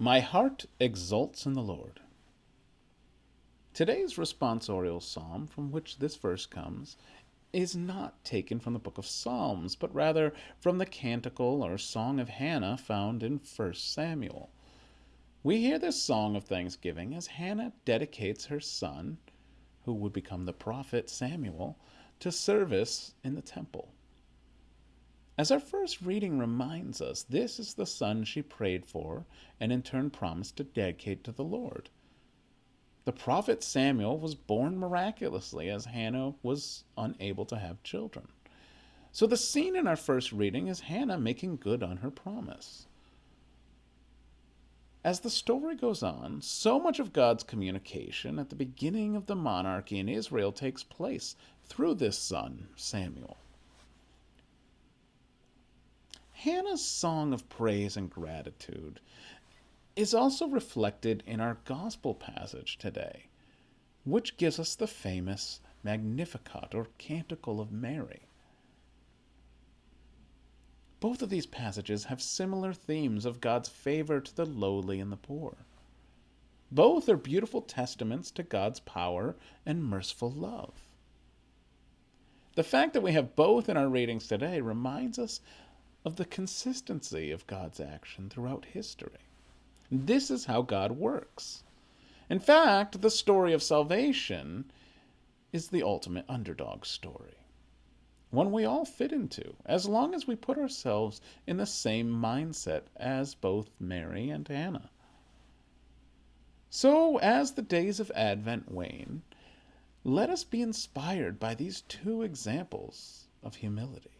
My heart exults in the Lord. Today's responsorial psalm, from which this verse comes, is not taken from the book of Psalms, but rather from the canticle or song of Hannah found in 1 Samuel. We hear this song of thanksgiving as Hannah dedicates her son, who would become the prophet Samuel, to service in the temple. As our first reading reminds us, this is the son she prayed for and in turn promised to dedicate to the Lord. The prophet Samuel was born miraculously as Hannah was unable to have children. So the scene in our first reading is Hannah making good on her promise. As the story goes on, so much of God's communication at the beginning of the monarchy in Israel takes place through this son, Samuel. Hannah's song of praise and gratitude is also reflected in our gospel passage today, which gives us the famous Magnificat or Canticle of Mary. Both of these passages have similar themes of God's favor to the lowly and the poor. Both are beautiful testaments to God's power and merciful love. The fact that we have both in our readings today reminds us of the consistency of God's action throughout history. This is how God works. In fact, the story of salvation is the ultimate underdog story, one we all fit into, as long as we put ourselves in the same mindset as both Mary and Hannah. So, as the days of Advent wane, let us be inspired by these two examples of humility.